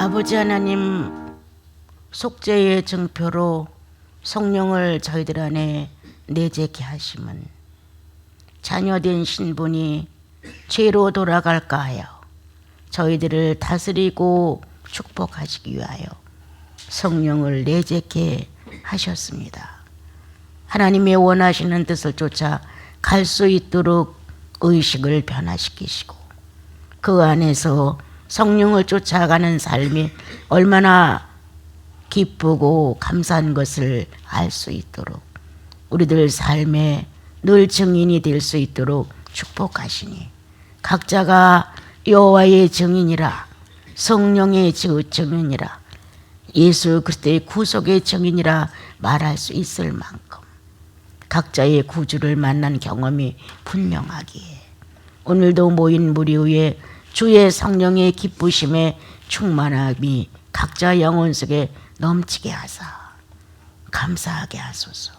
아버지 하나님, 속죄의 증표로 성령을 저희들 안에 내재케 하심은 자녀된 신분이 죄로 돌아갈까 하여 저희들을 다스리고 축복하시기 위하여 성령을 내재케 하셨습니다. 하나님의 원하시는 뜻을 쫓아 갈 수 있도록 의식을 변화시키시고 그 안에서 성령을 쫓아가는 삶이 얼마나 기쁘고 감사한 것을 알 수 있도록 우리들 삶에 늘 증인이 될 수 있도록 축복하시니 각자가 여호와의 증인이라, 성령의 증인이라, 예수 그리스도의 구속의 증인이라 말할 수 있을 만큼 각자의 구주를 만난 경험이 분명하기에 오늘도 모인 무리 위에 주의 성령의 기쁘심에 충만함이 각자 영혼 속에 넘치게 하사 감사하게 하소서.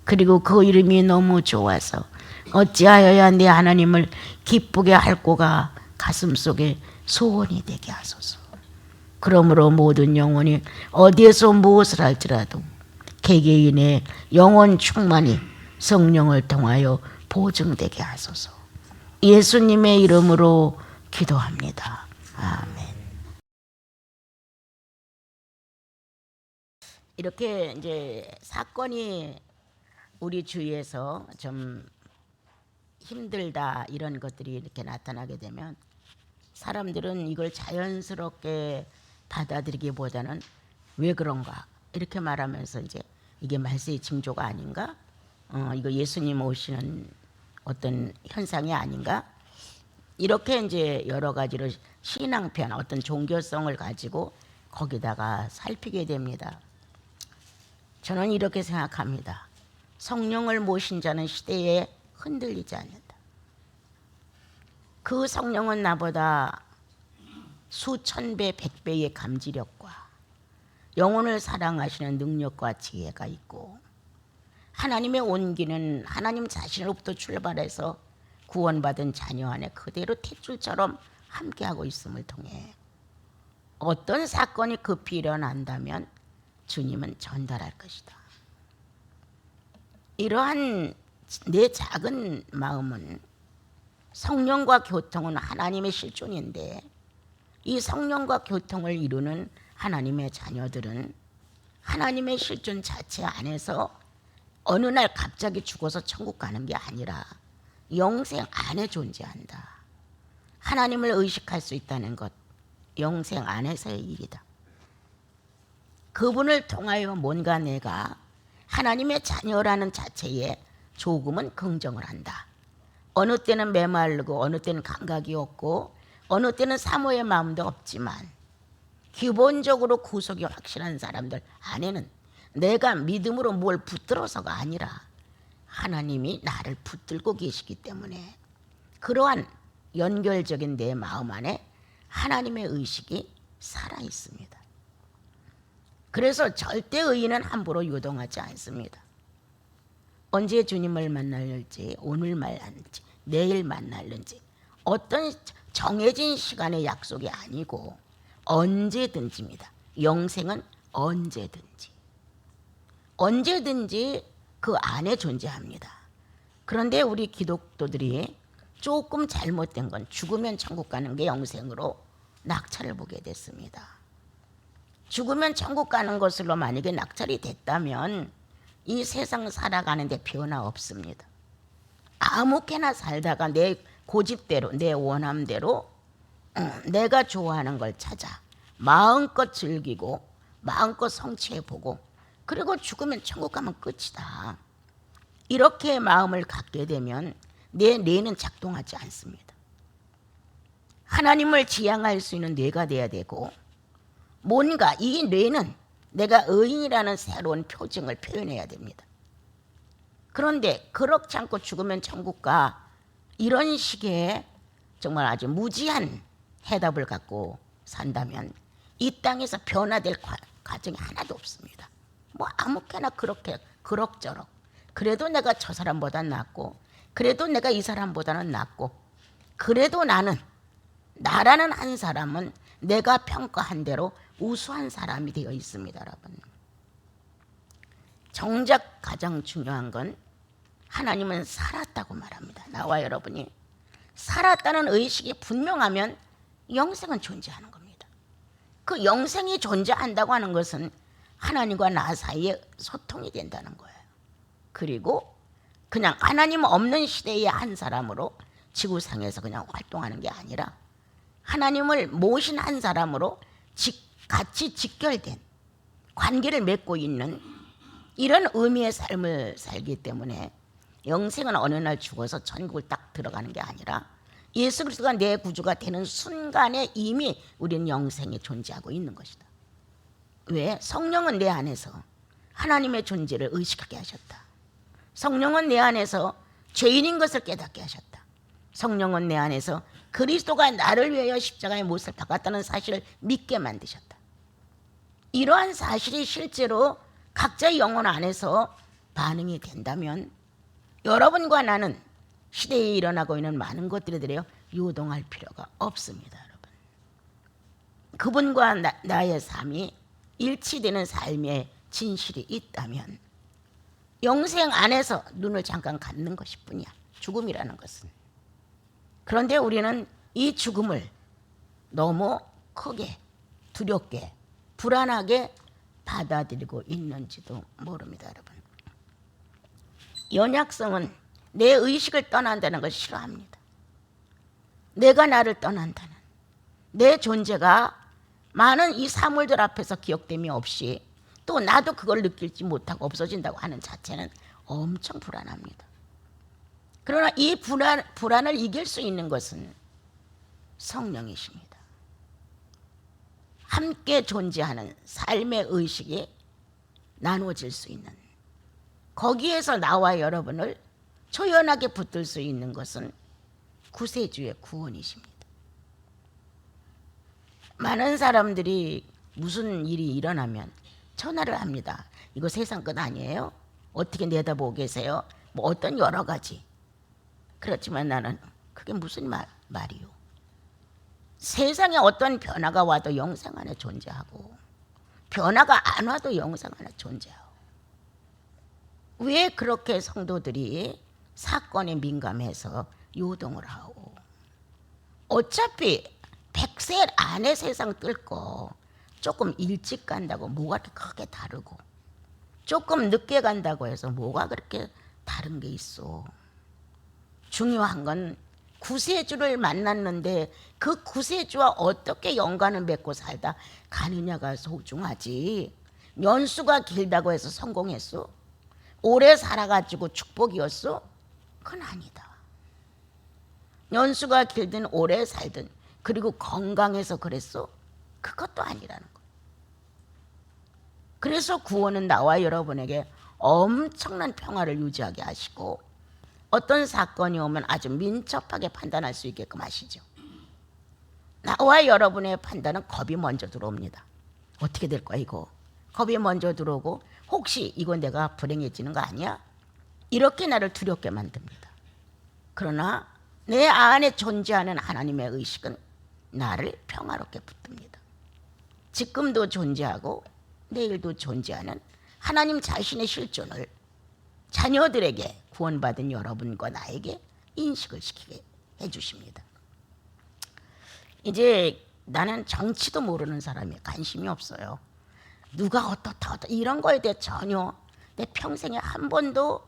그리고 그 이름이 너무 좋아서 어찌하여야 내 하나님을 기쁘게 할꼬가 가슴속에 소원이 되게 하소서. 그러므로 모든 영혼이 어디에서 무엇을 할지라도 개개인의 영혼 충만이 성령을 통하여 보증되게 하소서. 예수님의 이름으로 기도합니다. 아멘. 이렇게 이제 사건이 우리 주위에서 좀 힘들다 이런 것들이 이렇게 나타나게 되면 사람들은 이걸 자연스럽게 받아들이기보다는 왜 그런가 이렇게 말하면서 이제 이게 말세의 징조가 아닌가? 이거 예수님 오시는 어떤 현상이 아닌가? 이렇게 이제 여러 가지로 신앙편 어떤 종교성을 가지고 거기다가 살피게 됩니다. 저는 이렇게 생각합니다. 성령을 모신 자는 시대에 흔들리지 않는다. 그 성령은 나보다 수천 배, 백 배의 감지력과 영혼을 사랑하시는 능력과 지혜가 있고 하나님의 온기는 하나님 자신으로부터 출발해서 구원받은 자녀 안에 그대로 탯줄처럼 함께하고 있음을 통해 어떤 사건이 급히 일어난다면 주님은 전달할 것이다. 이러한 내 작은 마음은 성령과 교통은 하나님의 실존인데 이 성령과 교통을 이루는 하나님의 자녀들은 하나님의 실존 자체 안에서 어느 날 갑자기 죽어서 천국 가는 게 아니라 영생 안에 존재한다. 하나님을 의식할 수 있다는 것, 영생 안에서의 일이다. 그분을 통하여 뭔가 내가 하나님의 자녀라는 자체에 조금은 긍정을 한다. 어느 때는 메마르고 어느 때는 감각이 없고 어느 때는 사모의 마음도 없지만 기본적으로 구속이 확실한 사람들 안에는 내가 믿음으로 뭘 붙들어서가 아니라 하나님이 나를 붙들고 계시기 때문에 그러한 연결적인 내 마음 안에 하나님의 의식이 살아 있습니다. 그래서 절대 의인은 함부로 요동하지 않습니다. 언제 주님을 만날지, 오늘 만날지, 내일 만날는지 어떤 정해진 시간의 약속이 아니고 언제든지입니다. 영생은 언제든지. 언제든지 그 안에 존재합니다. 그런데 우리 기독교들이 조금 잘못된 건 죽으면 천국 가는 게 영생으로 낙찰을 보게 됐습니다. 죽으면 천국 가는 것으로 만약에 낙찰이 됐다면 이 세상 살아가는데 변화 없습니다. 아무렇게나 살다가 내 고집대로 내 원함대로 내가 좋아하는 걸 찾아 마음껏 즐기고 마음껏 성취해보고 그리고 죽으면 천국 가면 끝이다. 이렇게 마음을 갖게 되면 내 뇌는 작동하지 않습니다. 하나님을 지향할 수 있는 뇌가 돼야 되고 뭔가 이 뇌는 내가 의인이라는 새로운 표징을 표현해야 됩니다. 그런데 그렇지 않고 죽으면 천국 가 이런 식의 정말 아주 무지한 해답을 갖고 산다면 이 땅에서 변화될 과정이 하나도 없습니다. 뭐 아무렇게나 그렇게 그럭저럭 그래도 내가 저 사람보다 낫고 그래도 내가 이 사람보다는 낫고 그래도 나라는 한 사람은 내가 평가한 대로 우수한 사람이 되어 있습니다, 여러분. 정작 가장 중요한 건 하나님은 살았다고 말합니다. 나와 여러분이 살았다는 의식이 분명하면 영생은 존재하는 겁니다. 그 영생이 존재한다고 하는 것은 하나님과 나 사이에 소통이 된다는 거예요. 그리고 그냥 하나님 없는 시대의 한 사람으로 지구상에서 그냥 활동하는 게 아니라 하나님을 모신 한 사람으로 같이 직결된 관계를 맺고 있는 이런 의미의 삶을 살기 때문에 영생은 어느 날 죽어서 천국을 딱 들어가는 게 아니라 예수 그리스도가 내 구주가 되는 순간에 이미 우리는 영생이 존재하고 있는 것이다. 왜? 성령은 내 안에서 하나님의 존재를 의식하게 하셨다. 성령은 내 안에서 죄인인 것을 깨닫게 하셨다. 성령은 내 안에서 그리스도가 나를 위하여 십자가의 못을 박았다는 사실을 믿게 만드셨다. 이러한 사실이 실제로 각자의 영혼 안에서 반응이 된다면 여러분과 나는 시대에 일어나고 있는 많은 것들에 대해 요동할 필요가 없습니다, 여러분. 그분과 나의 삶이 일치되는 삶의 진실이 있다면 영생 안에서 눈을 잠깐 감는 것일 뿐이야, 죽음이라는 것은. 그런데 우리는 이 죽음을 너무 크게, 두렵게, 불안하게 받아들이고 있는지도 모릅니다, 여러분. 연약성은 내 의식을 떠난다는 걸 싫어합니다. 내가 나를 떠난다는, 내 존재가 많은 이 사물들 앞에서 기억됨이 없이 또 나도 그걸 느끼지 못하고 없어진다고 하는 자체는 엄청 불안합니다. 그러나 이 불안을 이길 수 있는 것은 성령이십니다. 함께 존재하는 삶의 의식이 나누어질 수 있는, 거기에서 나와 여러분을 초연하게 붙들 수 있는 것은 구세주의 구원이십니다. 많은 사람들이 무슨 일이 일어나면 전화를 합니다. 이거 세상 끝 아니에요? 어떻게 내다보고 계세요? 뭐 어떤 여러 가지. 그렇지만 나는 그게 무슨 말이요? 세상에 어떤 변화가 와도 영생 안에 존재하고 변화가 안 와도 영생 안에 존재하고, 왜 그렇게 성도들이 사건에 민감해서 요동을 하고, 어차피 100세 안에 세상 뜰 거 조금 일찍 간다고 뭐가 그렇게 크게 다르고, 조금 늦게 간다고 해서 뭐가 그렇게 다른 게 있어. 중요한 건 구세주를 만났는데 그 구세주와 어떻게 연관을 맺고 살다 가느냐가 소중하지. 연수가 길다고 해서 성공했어? 오래 살아가지고 축복이었어? 그건 아니다. 연수가 길든 오래 살든 그리고 건강해서 그랬어? 그것도 아니라는 거. 그래서 구원은 나와 여러분에게 엄청난 평화를 유지하게 하시고 어떤 사건이 오면 아주 민첩하게 판단할 수 있게끔 하시죠. 나와 여러분의 판단은 겁이 먼저 들어옵니다. 어떻게 될 거야 이거? 겁이 먼저 들어오고 혹시 이거 내가 불행해지는 거 아니야? 이렇게 나를 두렵게 만듭니다. 그러나 내 안에 존재하는 하나님의 의식은 나를 평화롭게 붙듭니다. 지금도 존재하고 내일도 존재하는 하나님 자신의 실존을 자녀들에게, 구원받은 여러분과 나에게 인식을 시키게 해주십니다. 이제 나는 정치도 모르는 사람이 관심이 없어요. 누가 어떻다 이런 거에 대해 전혀 내 평생에 한 번도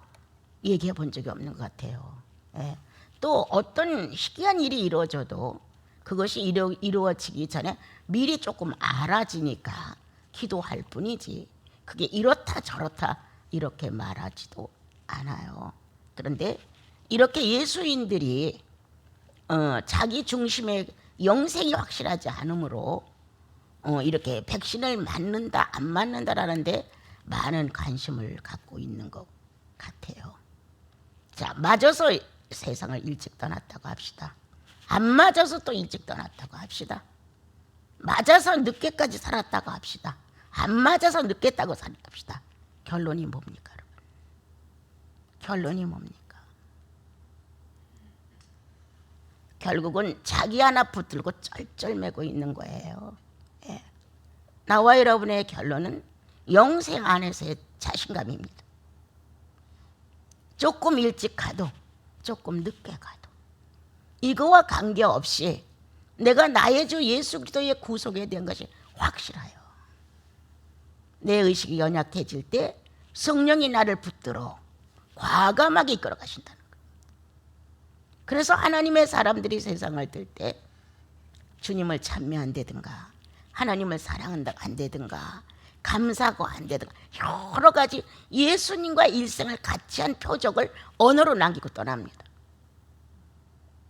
얘기해 본 적이 없는 것 같아요. 예. 또 어떤 희귀한 일이 이루어져도 그것이 이루어지기 전에 미리 조금 알아지니까 기도할 뿐이지 그게 이렇다 저렇다 이렇게 말하지도 않아요. 그런데 이렇게 예수인들이 자기 중심의 영생이 확실하지 않으므로 이렇게 백신을 맞는다 안 맞는다라는데 많은 관심을 갖고 있는 것 같아요. 자, 맞아서 세상을 일찍 떠났다고 합시다. 안 맞아서 또 일찍 떠났다고 합시다. 맞아서 늦게까지 살았다고 합시다. 안 맞아서 늦겠다고 살았답시다. 결론이 뭡니까, 여러분? 결론이 뭡니까? 결국은 자기 하나 붙들고 쩔쩔매고 있는 거예요. 예. 나와 여러분의 결론은 영생 안에서의 자신감입니다. 조금 일찍 가도 조금 늦게 가도 이거와 관계없이 내가 나의 주 예수 그리스도의 구속에 대한 것이 확실해요. 내 의식이 연약해질 때 성령이 나를 붙들어 과감하게 이끌어 가신다는 거예요. 그래서 하나님의 사람들이 세상을 뜰 때 주님을 찬미한다든가 하나님을 사랑한다 안되든가 감사하고 안되든가 여러 가지 예수님과 일생을 같이 한 표적을 언어로 남기고 떠납니다.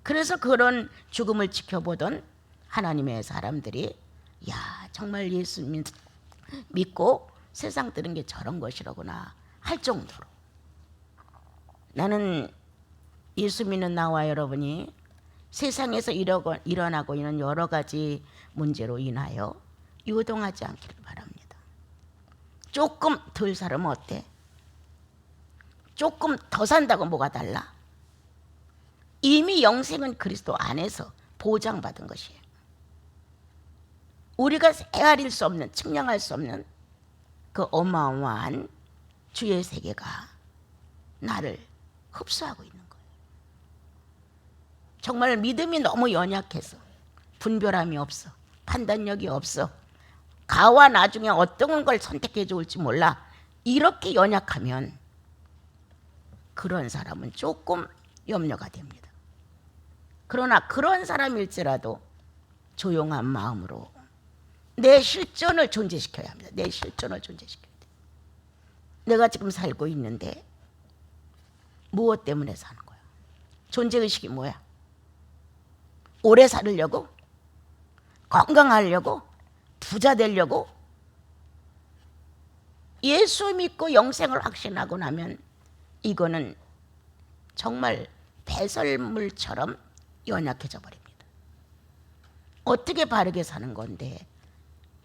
그래서 그런 죽음을 지켜보던 하나님의 사람들이 야 정말 예수 믿고 세상 뜨는 게 저런 것이로구나 할 정도로 나는 예수 믿는 나와 여러분이 세상에서 일어나고 있는 여러 가지 문제로 인하여 요동하지 않기를 바랍니다. 조금 덜 살면 어때? 조금 더 산다고 뭐가 달라? 이미 영생은 그리스도 안에서 보장받은 것이에요. 우리가 헤아릴 수 없는 측량할 수 없는 그 어마어마한 주의 세계가 나를 흡수하고 있는 거예요. 정말 믿음이 너무 연약해서 분별함이 없어 판단력이 없어 가와 나중에 어떤 걸 선택해 줄지 몰라 이렇게 연약하면 그런 사람은 조금 염려가 됩니다. 그러나 그런 사람일지라도 조용한 마음으로 내 실존을 존재시켜야 합니다. 내 실존을 존재시켜야 돼. 내가 지금 살고 있는데 무엇 때문에 사는 거야? 존재의식이 뭐야? 오래 살으려고? 건강하려고? 부자 되려고? 예수 믿고 영생을 확신하고 나면 이거는 정말 배설물처럼 연약해져 버립니다. 어떻게 바르게 사는 건데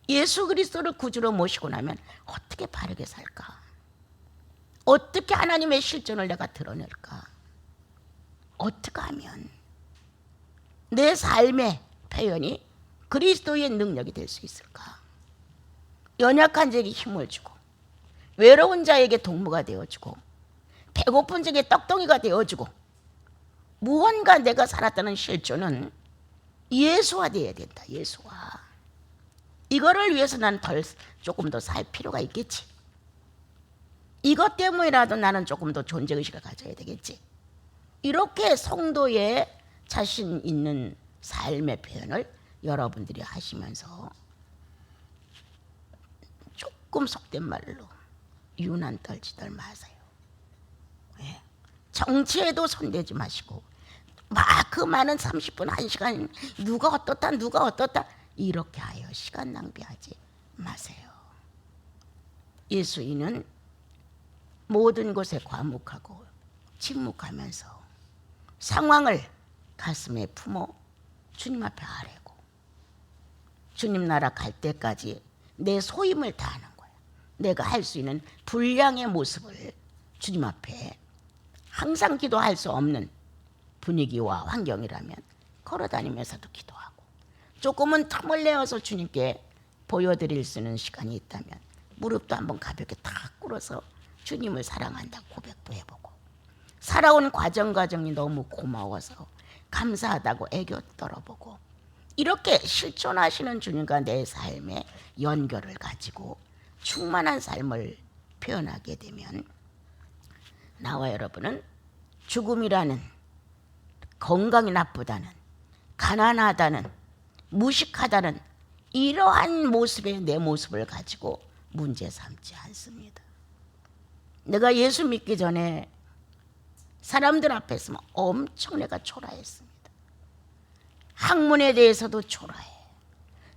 예수 그리스도를 구주로 모시고 나면 어떻게 바르게 살까? 어떻게 하나님의 실존을 내가 드러낼까? 어떻게 하면 내 삶의 표현이 그리스도의 능력이 될 수 있을까? 연약한 자에게 힘을 주고 외로운 자에게 동무가 되어주고 배고픈 자에게 떡덩이가 되어주고 무언가 내가 살았다는 실존은 예수화되어야 된다. 예수화. 이거를 위해서 나는 조금 더 살 필요가 있겠지. 이것 때문이라도 나는 조금 더 존재의식을 가져야 되겠지. 이렇게 성도의 자신 있는 삶의 표현을 여러분들이 하시면서 조금 속된 말로 유난 떨지들 마세요. 예. 정치에도 손대지 마시고 막 그 많은 30분 1시간 누가 어떻다 이렇게 하여 시간 낭비하지 마세요. 예수인은 모든 것에 과묵하고 침묵하면서 상황을 가슴에 품어 주님 앞에 아뢰고 주님 나라 갈 때까지 내 소임을 다하는 거예요. 내가 할 수 있는 분량의 모습을 주님 앞에 항상 기도할 수 없는 분위기와 환경이라면 걸어다니면서도 기도하고 조금은 틈을 내어서 주님께 보여드릴 수 있는 시간이 있다면 무릎도 한번 가볍게 탁 꿇어서 주님을 사랑한다고 고백도 해보고 살아온 과정이 너무 고마워서 감사하다고 애교 떨어보고 이렇게 실존하시는 주님과 내 삶의 연결을 가지고 충만한 삶을 표현하게 되면 나와 여러분은 죽음이라는 건강이 나쁘다는 가난하다는 무식하다는 이러한 모습의 내 모습을 가지고 문제 삼지 않습니다. 내가 예수 믿기 전에 사람들 앞에서 엄청 내가 초라했습니다. 학문에 대해서도 초라해.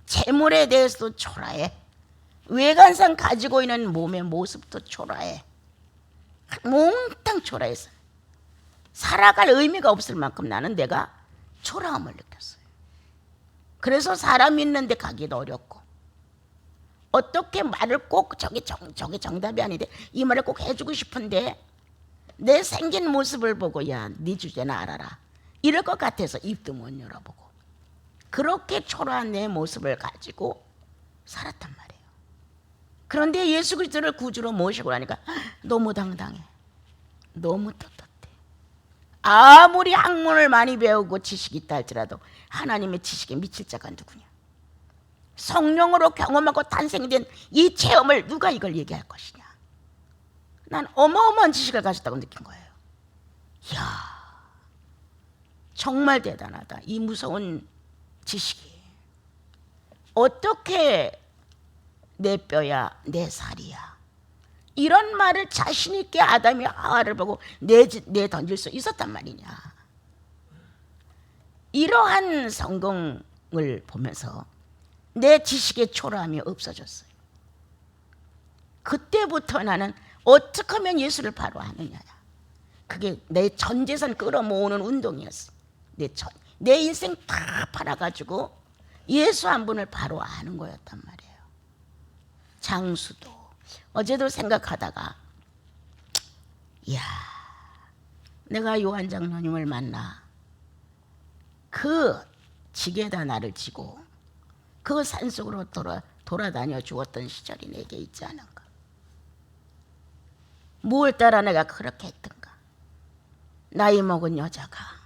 재물에 대해서도 초라해. 외관상 가지고 있는 몸의 모습도 초라해. 몽땅 초라했어요. 살아갈 의미가 없을 만큼 나는 내가 초라함을 느꼈어요. 그래서 사람 있는 데 가기도 어렵고 어떻게 말을 꼭 저게 정답이 아닌데 이 말을 꼭 해주고 싶은데 내 생긴 모습을 보고 야, 네 주제나 알아라 이럴 것 같아서 입도 못 열어보고 그렇게 초라한 내 모습을 가지고 살았단 말이에요. 그런데 예수 그리스도를 구주로 모시고 나니까 너무 당당해. 너무 떳떳해. 아무리 학문을 많이 배우고 지식이 있다 할지라도 하나님의 지식에 미칠 자가 누구냐. 성령으로 경험하고 탄생된 이 체험을 누가 이걸 얘기할 것이냐. 난 어마어마한 지식을 가졌다고 느낀 거예요. 이야, 정말 대단하다. 이 무서운 지식이 어떻게 내 뼈야 내 살이야 이런 말을 자신 있게 아담이 하와를 보고 내던질 수 있었단 말이냐. 이러한 성경을 보면서 내 지식의 초라함이 없어졌어요. 그때부터 나는 어떻게 하면 예수를 바로 아느냐. 그게 내 전 재산 끌어모으는 운동이었어. 내 인생 다 팔아가지고 예수 한 분을 바로 아는 거였단 말이에요. 장수도 어제도 생각하다가 이야, 내가 요한 장로님을 만나 그 지게다 나를 지고 그 산속으로 돌아다녀 주었던 시절이 내게 있지 않은가. 뭘 따라 내가 그렇게 했던가. 나이 먹은 여자가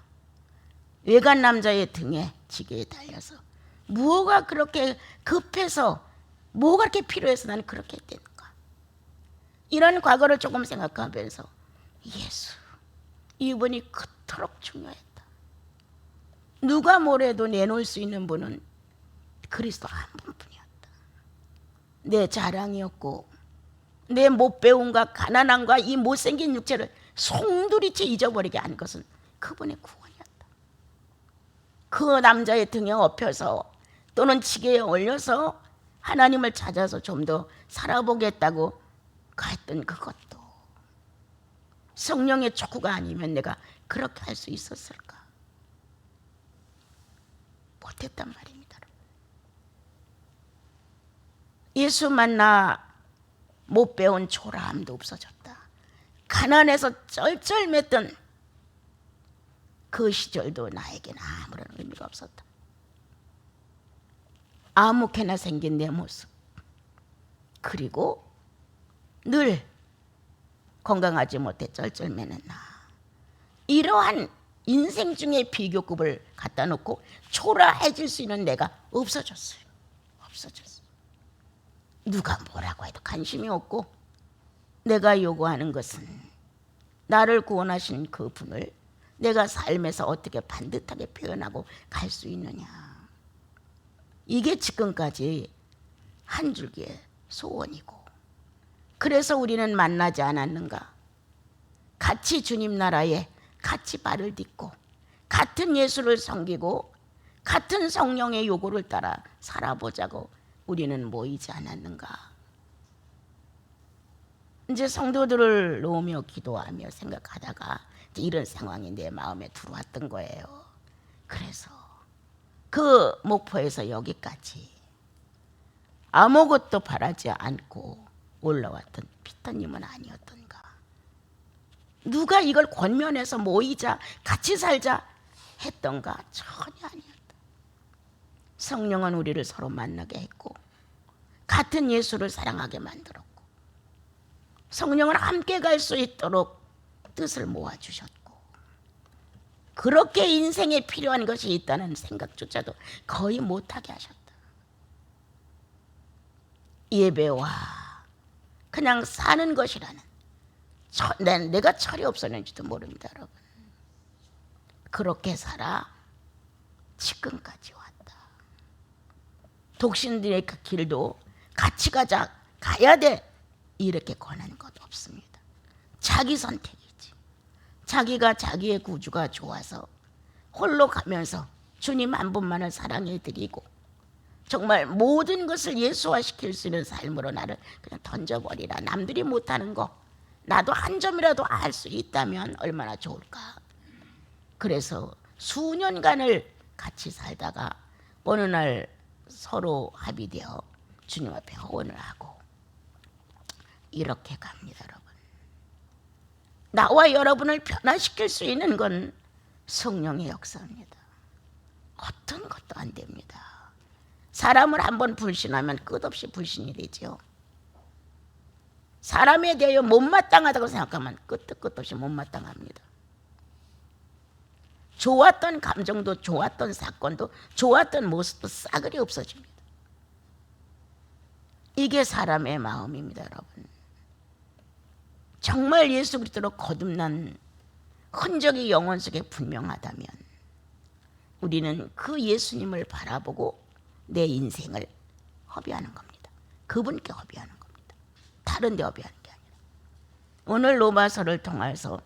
외간 남자의 등에 지게에 달려서 뭐가 그렇게 급해서 뭐가 그렇게 필요해서 나는 그렇게 했던가. 이런 과거를 조금 생각하면서 예수, 이분이 그토록 중요했다. 누가 뭐래도 내놓을 수 있는 분은 그리스도 한 분뿐이었다. 내 자랑이었고 내 못 배움과 가난함과 이 못생긴 육체를 송두리째 잊어버리게 한 것은 그분의 구원이었다. 그 남자의 등에 업혀서 또는 지게에 올려서 하나님을 찾아서 좀 더 살아보겠다고 했던 그것도 성령의 촉구가 아니면 내가 그렇게 할 수 있었을까? 못했단 말입니다. 예수 만나 못 배운 초라함도 없어졌다. 가난해서 쩔쩔맸던 그 시절도 나에게는 아무런 의미가 없었다. 아무렇게나 생긴 내 모습, 그리고 늘 건강하지 못해 쩔쩔매는 나, 이러한 인생 중에 비교급을 갖다 놓고 초라해질 수 있는 내가 없어졌어요. 없어졌어요. 누가 뭐라고 해도 관심이 없고 내가 요구하는 것은 나를 구원하신 그분을 내가 삶에서 어떻게 반듯하게 표현하고 갈 수 있느냐. 이게 지금까지 한 줄기의 소원이고, 그래서 우리는 만나지 않았는가. 같이 주님 나라에 같이 발을 딛고 같은 예수를 섬기고 같은 성령의 요구를 따라 살아보자고 우리는 모이지 않았는가. 이제 성도들을 놓으며 기도하며 생각하다가 이런 상황이 내 마음에 들어왔던 거예요. 그래서 그 목포에서 여기까지 아무것도 바라지 않고 올라왔던 피터님은 아니었던가. 누가 이걸 권면해서 모이자 같이 살자 했던가? 전혀 아니었다. 성령은 우리를 서로 만나게 했고 같은 예수를 사랑하게 만들었고 성령은 함께 갈 수 있도록 뜻을 모아주셨고, 그렇게 인생에 필요한 것이 있다는 생각조차도 거의 못하게 하셨다. 예배와 그냥 사는 것이라는, 내가 철이 없었는지도 모릅니다, 여러분. 그렇게 살아 지금까지 왔다. 독신들의 그 길도 같이 가야 돼 이렇게 권하는 것 없습니다. 자기 선택이지. 자기가 자기의 구주가 좋아서 홀로 가면서 주님 한 분만을 사랑해 드리고 정말 모든 것을 예수화시킬 수 있는 삶으로 나를 그냥 던져버리라. 남들이 못하는 거 나도 한 점이라도 알 수 있다면 얼마나 좋을까. 그래서 수년간을 같이 살다가 어느 날 서로 합의되어 주님 앞에 허원을 하고 이렇게 갑니다, 여러분. 나와 여러분을 변화시킬 수 있는 건 성령의 역사입니다. 어떤 것도 안 됩니다. 사람을 한번 불신하면 끝없이 불신이 되죠. 사람에 대하여 못마땅하다고 생각하면 끝없이 못마땅합니다. 좋았던 감정도, 좋았던 사건도, 좋았던 모습도 싸그리 없어집니다. 이게 사람의 마음입니다, 여러분. 정말 예수 그리스도로 거듭난 흔적이 영혼 속에 분명하다면 우리는 그 예수님을 바라보고 내 인생을 허비하는 겁니다. 그분께 허비하는 겁니다. 다른 데 허비하는 게 아니라. 오늘 로마서를 통해서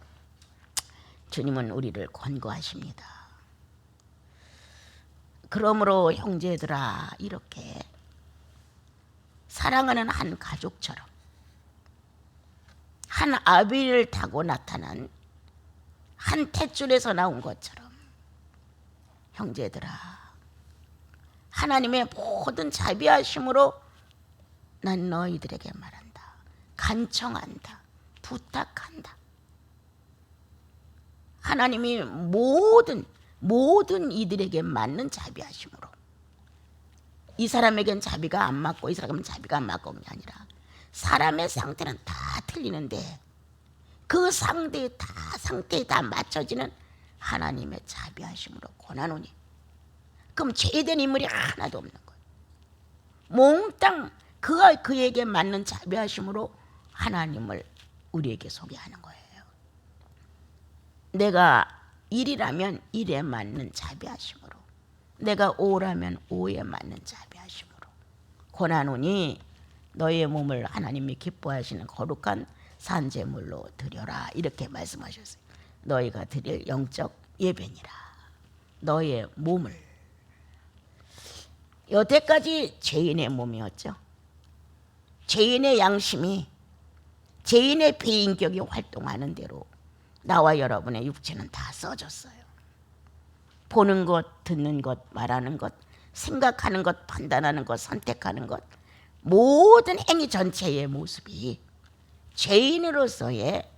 주님은 우리를 권고하십니다. 그러므로 형제들아, 이렇게 사랑하는 한 가족처럼 한 아비를 타고 나타난 한 탯줄에서 나온 것처럼 형제들아, 하나님의 모든 자비하심으로 난 너희들에게 말한다. 간청한다. 부탁한다. 하나님이 모든 이들에게 맞는 자비하심으로, 이 사람에겐 자비가 안 맞고 이 사람에겐 자비가 안 맞고 이 아니라 사람의 상태는 다 틀리는데 그 상태에 다 맞춰지는 하나님의 자비하심으로 권하노니, 그럼 죄된 인물이 하나도 없는 거예요. 몽땅 그에게 맞는 자비하심으로 하나님을 우리에게 소개하는 거예요. 내가 1이라면 1에 맞는 자비하심으로, 내가 5라면 5에 맞는 자비하심으로 권하노니 너희의 몸을 하나님이 기뻐하시는 거룩한 산제물로 드려라, 이렇게 말씀하셨어요. 너희가 드릴 영적 예배니라. 너희의 몸을. 여태까지 죄인의 몸이었죠. 죄인의 양심이, 죄인의 비인격이 활동하는 대로 나와 여러분의 육체는 다 써졌어요. 보는 것, 듣는 것, 말하는 것, 생각하는 것, 판단하는 것, 선택하는 것, 모든 행위 전체의 모습이 죄인으로서의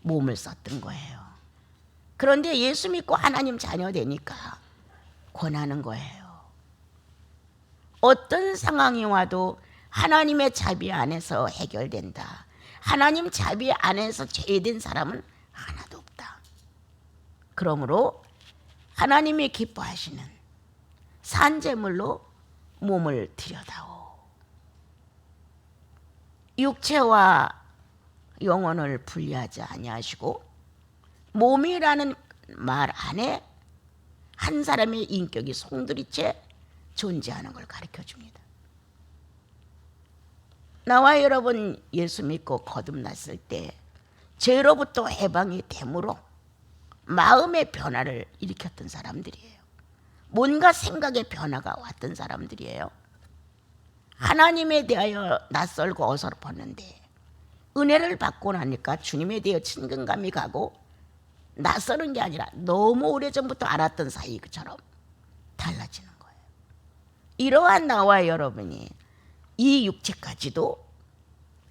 몸을 썼던 거예요. 그런데 예수 믿고 하나님 자녀 되니까 권하는 거예요. 어떤 상황이 와도 하나님의 자비 안에서 해결된다. 하나님 자비 안에서 죄된 사람은 하나도 없다. 그러므로 하나님이 기뻐하시는 산제물로 몸을 드려다오. 육체와 영혼을 분리하지 아니하시고 몸이라는 말 안에 한 사람의 인격이 송두리째 존재하는 걸 가르쳐 줍니다. 나와 여러분 예수 믿고 거듭났을 때 죄로부터 해방이 되므로 마음의 변화를 일으켰던 사람들이에요. 뭔가 생각의 변화가 왔던 사람들이에요. 하나님에 대하여 낯설고 어설펐는데 은혜를 받고 나니까 주님에 대해 친근감이 가고, 낯설은 게 아니라 너무 오래전부터 알았던 사이처럼 달라지는 거예요. 이러한 나와 여러분이 이 육체까지도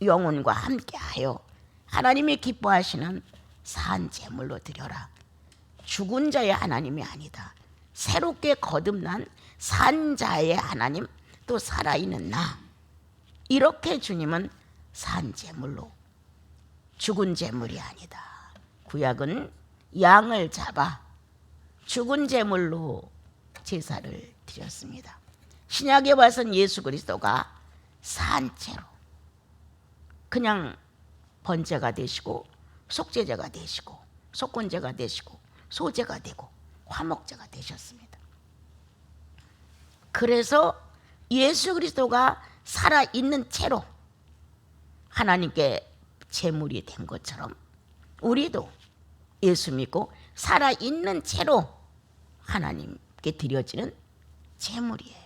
영혼과 함께하여 하나님이 기뻐하시는 산 제물로 드려라. 죽은 자의 하나님이 아니다. 새롭게 거듭난 산 자의 하나님, 또 살아있는 나. 이렇게 주님은 산 제물로, 죽은 제물이 아니다. 구약은 양을 잡아 죽은 제물로 제사를 드렸습니다. 신약에 와서는 예수 그리스도가 산채로 그냥 번제가 되시고 속죄제가 되시고 속건제가 되시고 소제가 되고 화목제가 되셨습니다. 그래서 예수 그리스도가 살아있는 채로 하나님께 제물이 된 것처럼 우리도 예수 믿고 살아있는 채로 하나님께 드려지는 제물이에요.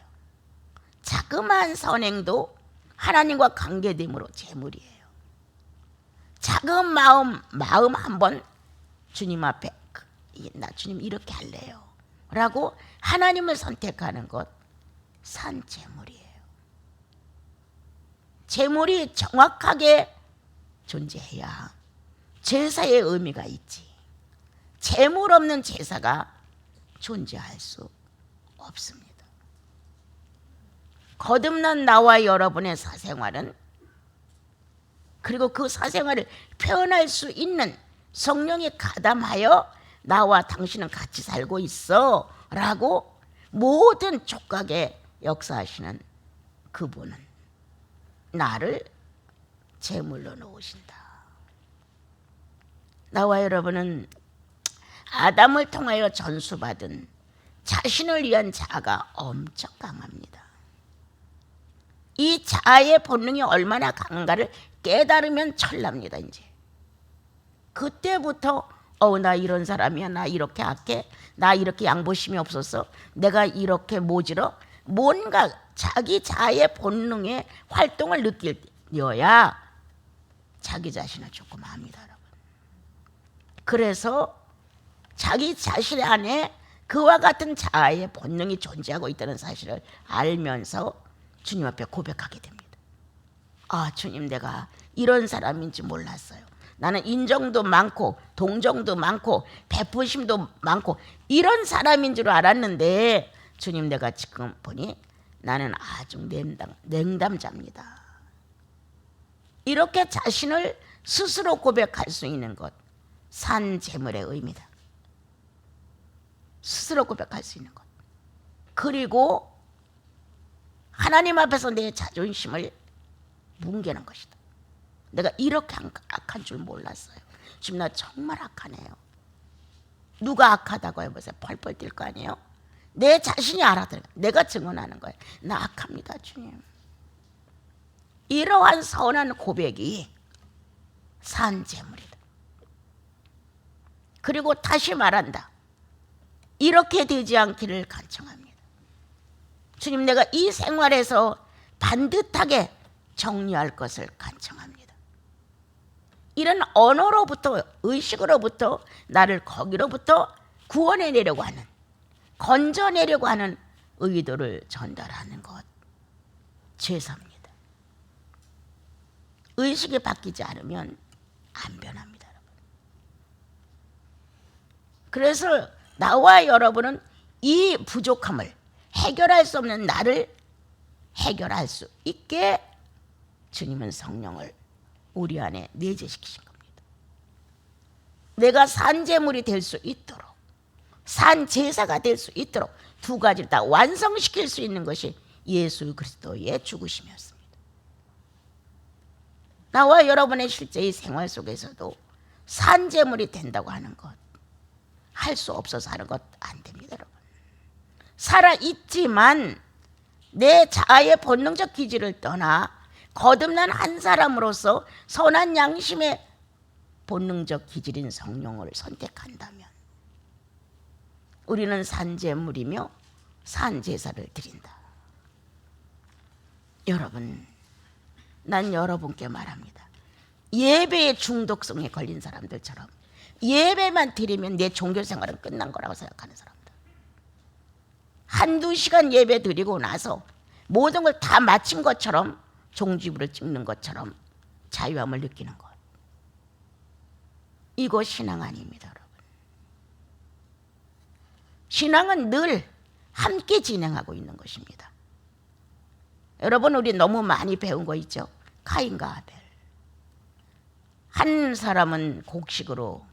자그마한 선행도 하나님과 관계됨으로 제물이에요. 작은 마음 한번 주님 앞에, 나 주님 이렇게 할래요 라고 하나님을 선택하는 것, 산제물이에요. 제물이 정확하게 존재해야 제사의 의미가 있지. 재물 없는 제사가 존재할 수 없습니다. 거듭난 나와 여러분의 사생활은, 그리고 그 사생활을 표현할 수 있는 성령이 가담하여 나와 당신은 같이 살고 있어 라고 모든 촉각에 역사하시는 그분은 나를 제물로 놓으신다. 나와 여러분은 아담을 통하여 전수받은 자신을 위한 자아가 엄청 강합니다. 이 자아의 본능이 얼마나 강한가를 깨달으면 철납니다. 이제 그때부터 나 이런 사람이야, 나 이렇게 악해, 나 이렇게 양보심이 없어서 내가 이렇게 모질어, 뭔가 자기 자아의 본능의 활동을 느끼려야 자기 자신을 조금 압니다, 여러분. 그래서 자기 자신 안에 그와 같은 자아의 본능이 존재하고 있다는 사실을 알면서 주님 앞에 고백하게 됩니다. 아, 주님, 내가 이런 사람인지 몰랐어요. 나는 인정도 많고 동정도 많고 베푸심도 많고 이런 스람인 줄 알았는데 주님, 내가 지금 보니 나는 아주 냉담자입니다. 이렇게 자신을 스스로 고백할 수 있는 것, 산재물의 의미다. 스스로 고백할 수 있는 것. 그리고 하나님 앞에서 내 자존심을 뭉개는 것이다. 내가 이렇게 악한 줄 몰랐어요. 주님, 나 정말 악하네요. 누가 악하다고 해보세요. 펄펄 뛸 거 아니에요. 내 자신이 알아들어요. 내가 증언하는 거예요. 나 악합니다, 주님. 이러한 선한 고백이 산재물이다. 그리고 다시 말한다. 이렇게 되지 않기를 간청합니다. 주님, 내가 이 생활에서 반듯하게 정리할 것을 간청합니다. 이런 언어로부터, 의식으로부터 나를 거기로부터 구원해내려고 하는, 건져내려고 하는 의도를 전달하는 것, 죄사입니다. 의식이 바뀌지 않으면 안 변합니다, 여러분. 그래서 나와 여러분은 이 부족함을, 해결할 수 없는 나를 해결할 수 있게 주님은 성령을 우리 안에 내재시키신 겁니다. 내가 산제물이 될 수 있도록, 산제사가 될 수 있도록 두 가지를 다 완성시킬 수 있는 것이 예수 그리스도의 죽으심이었습니다. 나와 여러분의 실제의 생활 속에서도 산제물이 된다고 하는 것, 할 수 없어서 하는 것 안 됩니다, 여러분. 살아있지만 내 자아의 본능적 기질을 떠나 거듭난 한 사람으로서 선한 양심의 본능적 기질인 성령을 선택한다면 우리는 산제물이며 산제사를 드린다. 여러분, 난 여러분께 말합니다. 예배의 중독성에 걸린 사람들처럼 예배만 드리면 내 종교생활은 끝난 거라고 생각하는 사람들, 한두 시간 예배 드리고 나서 모든 걸 다 마친 것처럼, 종지부를 찍는 것처럼 자유함을 느끼는 것, 이거 신앙 아닙니다, 여러분. 신앙은 늘 함께 진행하고 있는 것입니다. 여러분, 우리 너무 많이 배운 거 있죠? 가인과 아벨. 한 사람은 곡식으로,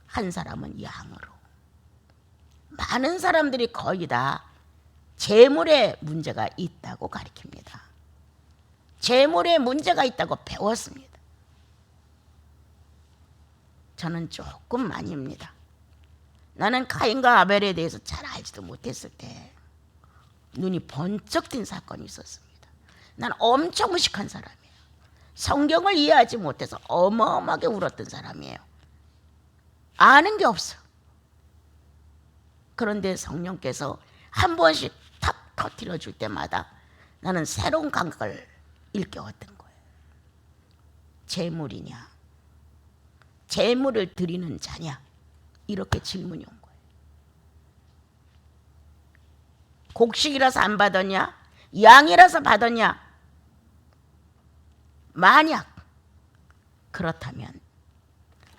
한 사람은 양으로. 많은 사람들이 거의 다 재물에 문제가 있다고 가르칩니다. 재물에 문제가 있다고 배웠습니다. 저는 조금 아닙니다. 나는 가인과 아벨에 대해서 잘 알지도 못했을 때 눈이 번쩍 뜬 사건이 있었습니다. 난 엄청 무식한 사람이에요. 성경을 이해하지 못해서 어마어마하게 울었던 사람이에요. 아는 게 없어. 그런데 성령께서 한 번씩 탁 터뜨려 줄 때마다 나는 새로운 감각을 일깨웠던 거예요. 재물이냐, 재물을 드리는 자냐, 이렇게 질문이 온 거예요. 곡식이라서 안 받았냐, 양이라서 받았냐. 만약 그렇다면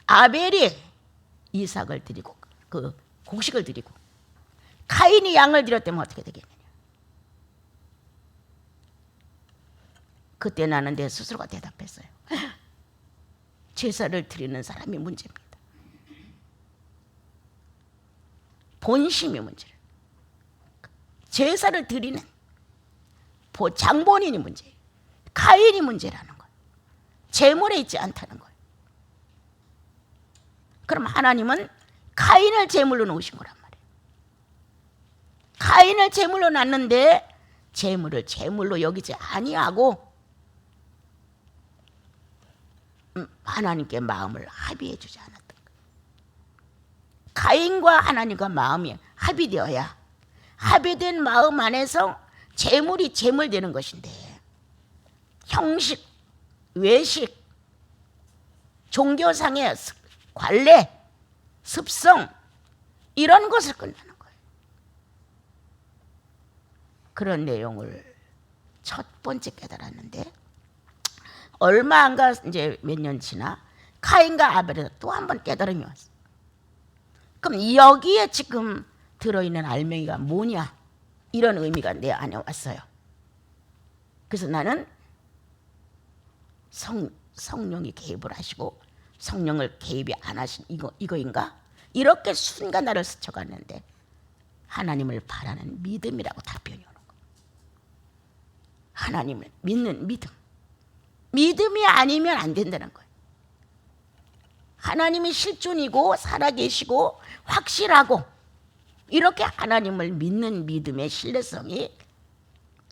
아벨이 이삭을 드리고 그 곡식을 드리고 가인이 양을 드렸다면 어떻게 되겠느냐. 그때 나는 내 스스로가 대답했어요. 제사를 드리는 사람이 문제입니다. 본심이 문제예요. 제사를 드리는 장본인이 문제예요. 가인이 문제라는 거예요. 제물에 있지 않다는 거예요. 그럼 하나님은 가인을 제물로 놓으신 거란 말이에요. 가인을 제물로 놨는데 제물을 제물로 여기지 아니하고 하나님께 마음을 합의해 주지 않았던 거예요. 가인과 하나님과 마음이 합의되어야 합의된 마음 안에서 제물이 제물되는 것인데 형식, 외식, 종교상의 관례, 습성 이런 것을 끝나는 거예요. 그런 내용을 첫 번째 깨달았는데 얼마 안 가 이제 몇 년 지나 가인과 아벨에서 또 한 번 깨달음이 왔어요. 그럼 여기에 지금 들어있는 알맹이가 뭐냐? 이런 의미가 내 안에 왔어요. 그래서 나는 성령이 개입을 하시고 성령을 개입이 안 하신 이거인가? 이렇게 순간 나를 스쳐갔는데 하나님을 바라는 믿음이라고 답변이 오는 거예요. 하나님을 믿는 믿음. 믿음이 아니면 안 된다는 거예요. 하나님이 실존이고 살아계시고 확실하고 이렇게 하나님을 믿는 믿음의 신뢰성이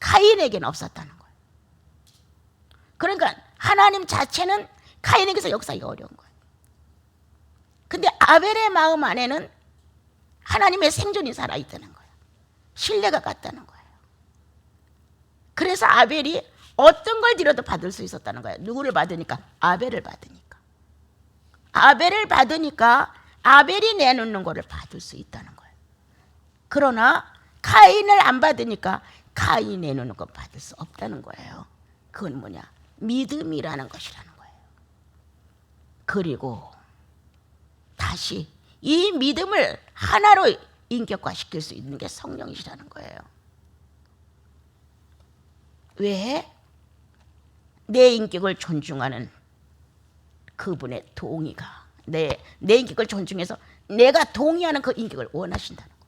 가인에게는 없었다는 거예요. 그러니까 하나님 자체는 가인에게서 역사하기가 어려운 거예요. 근데 아벨의 마음 안에는 하나님의 생존이 살아있다는 거예요. 신뢰가 갔다는 거예요. 그래서 아벨이 어떤 걸 드려도 받을 수 있었다는 거예요. 누구를 받으니까? 아벨을 받으니까. 아벨을 받으니까 아벨이 내놓는 거를 받을 수 있다는 거예요. 그러나 가인을 안 받으니까 가인이 내놓는 거 받을 수 없다는 거예요. 그건 뭐냐? 믿음이라는 것이라는 거예요. 그리고 다시 이 믿음을 하나로 인격화시킬 수 있는 게 성령이시라는 거예요. 왜? 내 인격을 존중하는 그분의 동의가 내 인격을 존중해서 내가 동의하는 그 인격을 원하신다는 거예요.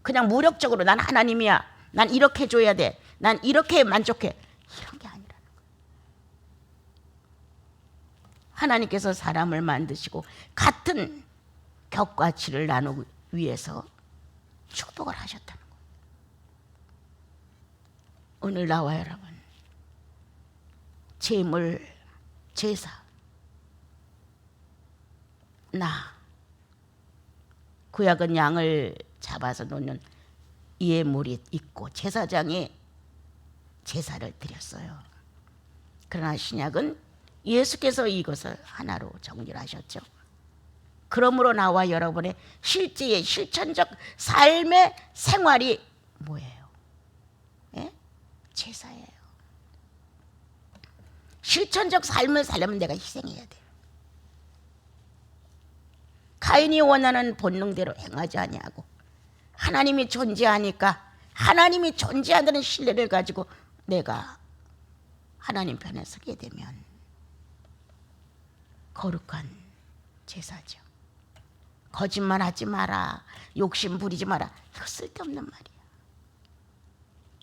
그냥 무력적으로 난 하나님이야, 난 이렇게 해줘야 돼, 난 이렇게 만족해, 이런 게 아니라는 거예요. 하나님께서 사람을 만드시고 같은 격가치를 나누기 위해서 축복을 하셨다는 거예요. 오늘 나와 여러분, 제물, 제사, 구약은 양을 잡아서 놓는 예물이 있고 제사장이 제사를 드렸어요. 그러나 신약은 예수께서 이것을 하나로 정리를 하셨죠. 그러므로 나와 여러분의 실제의 실천적 삶의 생활이 뭐예요? 예? 제사예요. 실천적 삶을 살려면 내가 희생해야 돼요. 가인이 원하는 본능대로 행하지 아니하고 하나님이 존재하니까 하나님이 존재한다는 신뢰를 가지고 내가 하나님 편에 서게 되면 거룩한 제사죠. 거짓말하지 마라, 욕심 부리지 마라, 이거 쓸데없는 말이야.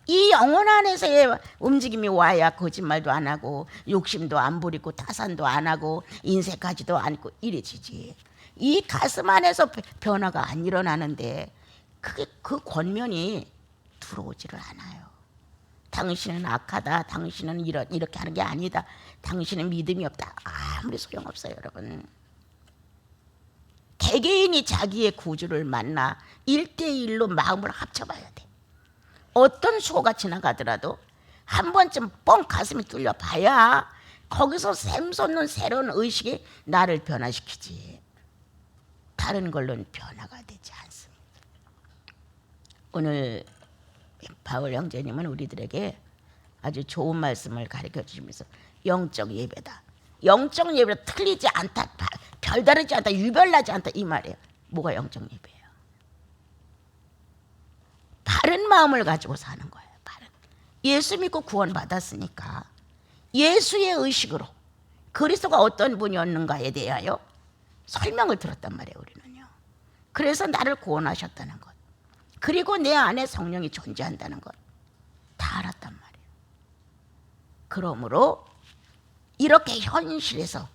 이 영혼 안에서의 움직임이 와야 거짓말도 안 하고 욕심도 안 부리고 타산도 안 하고 인색하지도 않고 이래지지. 이 가슴 안에서 변화가 안 일어나는데 그게 그 권면이 들어오지를 않아요. 당신은 악하다, 당신은 이렇게 하는 게 아니다, 당신은 믿음이 없다. 아무리 소용없어요 여러분. 개개인이 자기의 구주를 만나 1대1로 마음을 합쳐봐야 돼. 어떤 수고가 지나가더라도 한 번쯤 뻥 가슴이 뚫려 봐야 거기서 샘솟는 새로운 의식이 나를 변화시키지 다른 걸로는 변화가 되지 않습니다. 오늘 바울 형제님은 우리들에게 아주 좋은 말씀을 가르쳐 주시면서 영적 예배다, 영적 예배로 틀리지 않다, 별다르지 않다, 유별나지 않다 이 말이에요. 뭐가 영적 예배예요? 바른 마음을 가지고 사는 거예요. 바른. 예수 믿고 구원받았으니까 예수의 의식으로 그리스도가 어떤 분이었는가에 대하여 설명을 들었단 말이에요. 우리는요. 그래서 나를 구원하셨다는 것, 그리고 내 안에 성령이 존재한다는 것 다 알았단 말이에요. 그러므로 이렇게 현실에서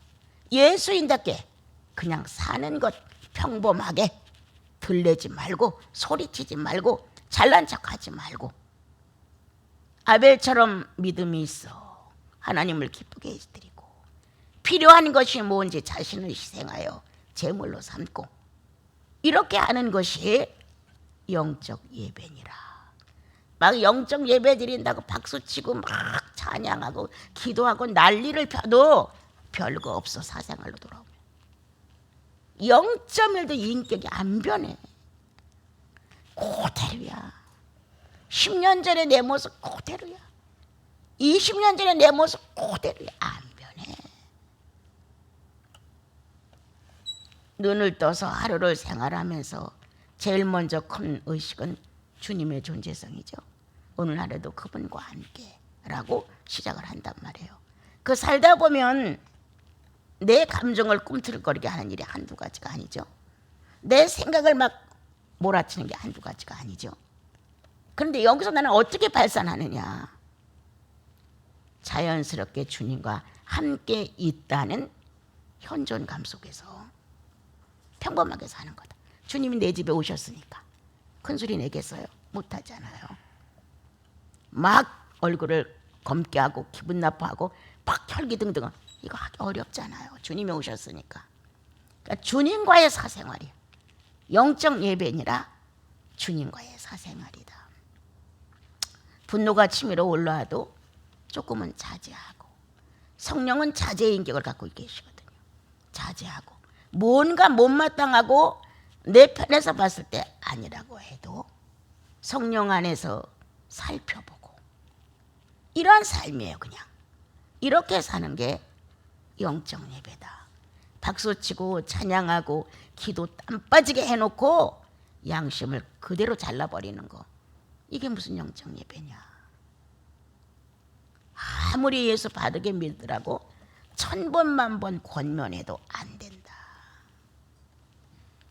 예수인답게 그냥 사는 것, 평범하게 들레지 말고 소리치지 말고 잘난 척하지 말고 아벨처럼 믿음이 있어 하나님을 기쁘게 해드리고 필요한 것이 뭔지 자신을 희생하여 제물로 삼고 이렇게 하는 것이 영적 예배니라. 막 영적 예배 드린다고 박수치고 막 찬양하고 기도하고 난리를 펴도 별거 없어. 사생활로 돌아오면 0.1도 인격이 안 변해. 그대로야. 10년 전에 내 모습 그대로야. 20년 전에 내 모습 그대로야. 안 변해. 눈을 떠서 하루를 생활하면서 제일 먼저 큰 의식은 주님의 존재성이죠. 오늘 하루도 그분과 함께라고 시작을 한단 말이에요. 그 살다 보면 내 감정을 꿈틀거리게 하는 일이 한두 가지가 아니죠. 내 생각을 막 몰아치는 게 한두 가지가 아니죠. 그런데 여기서 나는 어떻게 발산하느냐. 자연스럽게 주님과 함께 있다는 현존감 속에서 평범하게 사는 거다. 주님이 내 집에 오셨으니까 큰 소리 내겠어요? 못하잖아요. 막 얼굴을 검게 하고 기분 나빠하고 막 혈기등등 이거 하기 어렵잖아요. 주님이 오셨으니까. 그러니까 주님과의 사생활이에요. 영적 예배니라 주님과의 사생활이다. 분노가 치밀어 올라와도 조금은 자제하고, 성령은 자제의 인격을 갖고 계시거든요. 자제하고 뭔가 못마땅하고 내 편에서 봤을 때 아니라고 해도 성령 안에서 살펴보고 이러한 삶이에요. 그냥 이렇게 사는 게 영적 예배다. 박수치고 찬양하고 기도 땀 빠지게 해놓고 양심을 그대로 잘라버리는 거, 이게 무슨 영적 예배냐. 아무리 예수 바르게 믿으라고 1000번 만번 권면해도 안 된다.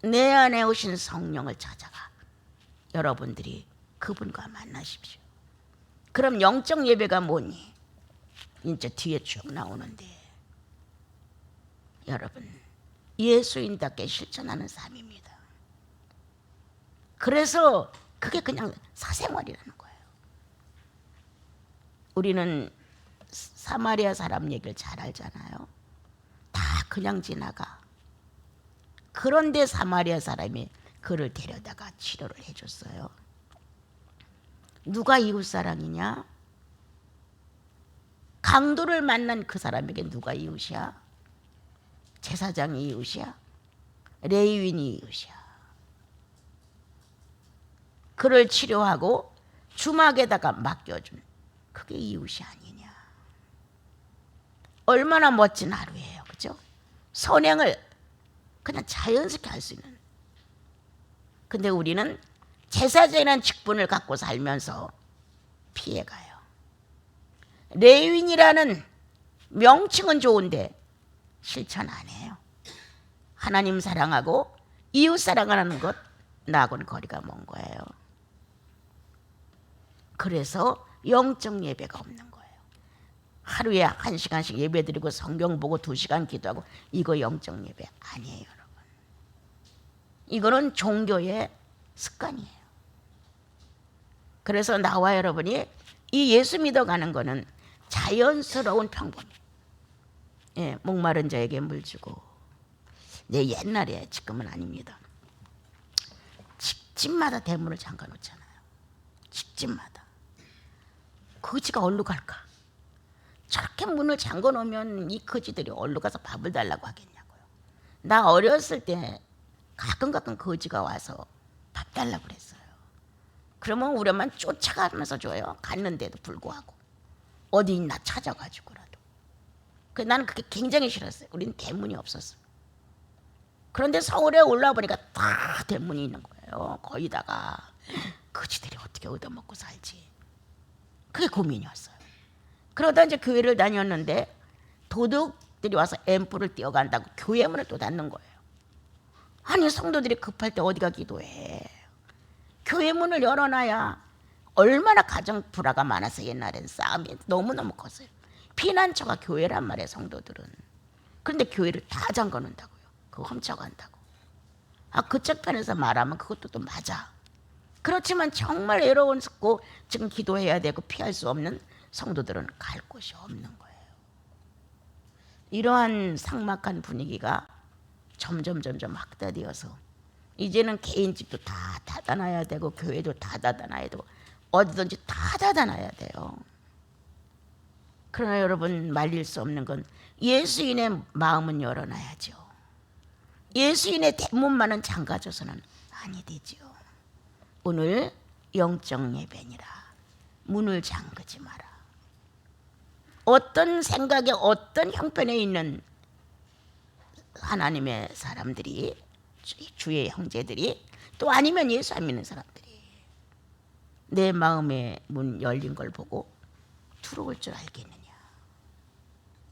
내 안에 오신 성령을 찾아가 여러분들이 그분과 만나십시오. 그럼 영적 예배가 뭐니? 이제 뒤에 쭉 나오는데, 여러분 예수인답게 실천하는 삶입니다. 그래서 그게 그냥 사생활이라는 거예요. 우리는 사마리아 사람 얘기를 잘 알잖아요. 다 그냥 지나가. 그런데 사마리아 사람이 그를 데려다가 치료를 해줬어요. 누가 이웃사랑이냐? 강도를 만난 그 사람에게 누가 이웃이야? 제사장이 이웃이야? 레위인이 이웃이야? 그를 치료하고 주막에다가 맡겨준 그게 이웃이 아니냐. 얼마나 멋진 하루예요. 그죠? 선행을 그냥 자연스럽게 할 수 있는. 근데 우리는 제사장이라는 직분을 갖고 살면서 피해가요. 레위인이라는 명칭은 좋은데 실천 안 해요. 하나님 사랑하고 이웃 사랑하는 것 나하고는 거리가 먼 거예요. 그래서 영적 예배가 없는 거예요. 하루에 1시간씩 예배드리고 성경 보고 2시간 기도하고 이거 영적 예배 아니에요, 여러분. 이거는 종교의 습관이에요. 그래서 나와 여러분이 이 예수 믿어가는 거는 자연스러운 평범이에요. 예, 목마른 자에게 물 주고. 내 옛날에, 지금은 아닙니다. 집집마다 대문을 잠가 놓잖아요. 집집마다. 거지가 어디로 갈까? 저렇게 문을 잠궈 놓으면 이 거지들이 어디로 가서 밥을 달라고 하겠냐고요. 나 어렸을 때 가끔 거지가 와서 밥 달라고 그랬어요. 그러면 우리 엄마는 쫓아가면서 줘요. 갔는데도 불구하고 어디 있나 찾아가지고라도. 나는 그게 굉장히 싫었어요. 우리는 대문이 없었어요. 그런데 서울에 올라와 보니까 다 대문이 있는 거예요. 거기다가 그지들이 어떻게 얻어먹고 살지. 그게 고민이었어요. 그러다 이제 교회를 다녔는데 도둑들이 와서 앰프를 띄어간다고 교회 문을 또 닫는 거예요. 아니 성도들이 급할 때 어디가 기도해. 교회 문을 열어놔야. 얼마나 가정 불화가 많아서 옛날엔 싸움이 너무너무 컸어요. 피난처가 교회란 말이에요, 성도들은. 그런데 교회를 다 잠궈 놓는다고요. 그거 훔쳐간다고. 그쪽 편에서 말하면 그것도 또 맞아. 그렇지만 정말 외로웠고 지금 기도해야 되고 피할 수 없는 성도들은 갈 곳이 없는 거예요. 이러한 삭막한 분위기가 점점 확대되어서 이제는 개인집도 다 닫아놔야 되고 교회도 다 닫아놔야 되고 어디든지 다 닫아놔야 돼요. 그러나 여러분, 말릴 수 없는 건 예수인의 마음은 열어놔야죠. 예수인의 대문만은 잠가줘서는 아니 되죠. 오늘 영적 예배니라. 문을 잠그지 마라. 어떤 생각에 어떤 형편에 있는 하나님의 사람들이, 주의 형제들이, 또 아니면 예수 안 믿는 사람들이 내 마음의 문 열린 걸 보고 들어올 줄 알겠느냐.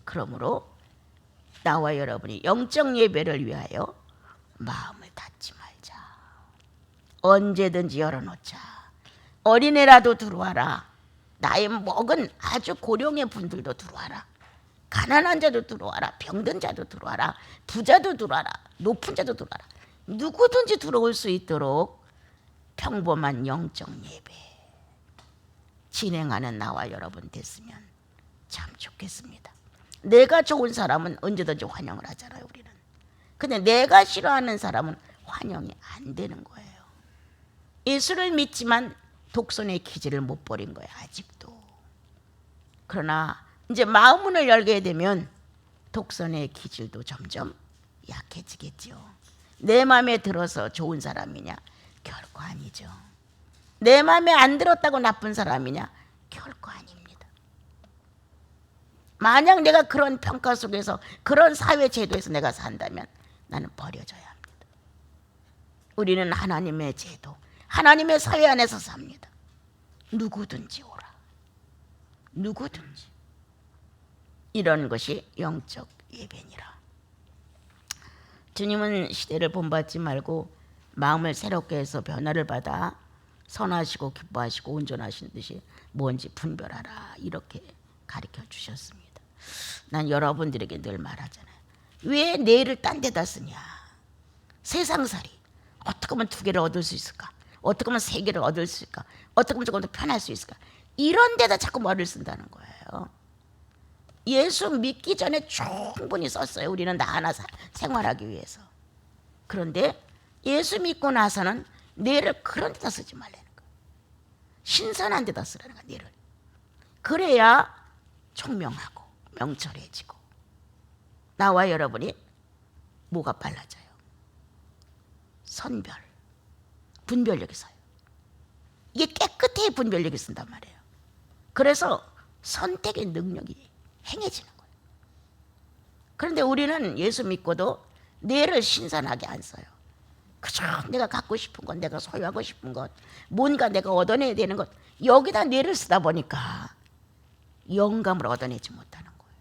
그러므로 나와 여러분이 영적 예배를 위하여 마음을 닫지 말자. 언제든지 열어놓자. 어린애라도 들어와라. 나이 먹은 아주 고령의 분들도 들어와라. 가난한 자도 들어와라. 병든 자도 들어와라. 부자도 들어와라. 높은 자도 들어와라. 누구든지 들어올 수 있도록 평범한 영적 예배 진행하는 나와 여러분 됐으면 참 좋겠습니다. 내가 좋은 사람은 언제든지 환영을 하잖아요, 우리는. 근데 내가 싫어하는 사람은 환영이 안 되는 거예요. 예수를 믿지만 독선의 기질을 못 버린 거예요, 아직도. 그러나 이제 마음문을 열게 되면 독선의 기질도 점점 약해지겠죠. 내 마음에 들어서 좋은 사람이냐? 결코 아니죠. 내 마음에 안 들었다고 나쁜 사람이냐? 결코 아닙니다. 만약 내가 그런 평가 속에서 그런 사회 제도에서 내가 산다면 나는 버려져야 합니다. 우리는 하나님의 제도, 하나님의 사회 안에서 삽니다. 누구든지 오라. 누구든지. 이런 것이 영적 예배니라. 주님은 시대를 본받지 말고 마음을 새롭게 해서 변화를 받아 선하시고 기뻐하시고 온전하신 듯이 뭔지 분별하라, 이렇게 가르쳐 주셨습니다. 난 여러분들에게 늘 말하잖아요. 왜 뇌를 딴 데다 쓰냐. 세상살이 어떻게 하면 2개를 얻을 수 있을까? 어떻게 하면 3개를 얻을 수 있을까? 어떻게 하면 조금 더 편할 수 있을까? 이런 데다 자꾸 머리를 쓴다는 거예요. 예수 믿기 전에 충분히 썼어요. 우리는 나 하나 생활하기 위해서. 그런데 예수 믿고 나서는 뇌를 그런 데다 쓰지 말라는 거예요. 신선한 데다 쓰라는 거예요, 뇌를. 그래야 총명하고 명철해지고 나와 여러분이 뭐가 빨라져요? 선별, 분별력이 서요. 이게 깨끗해야 분별력이 쓴단 말이에요. 그래서 선택의 능력이 행해지는 거예요. 그런데 우리는 예수 믿고도 뇌를 신선하게 안 써요. 그저 내가 갖고 싶은 것, 내가 소유하고 싶은 것, 뭔가 내가 얻어내야 되는 것, 여기다 뇌를 쓰다 보니까 영감을 얻어내지 못하는 거예요.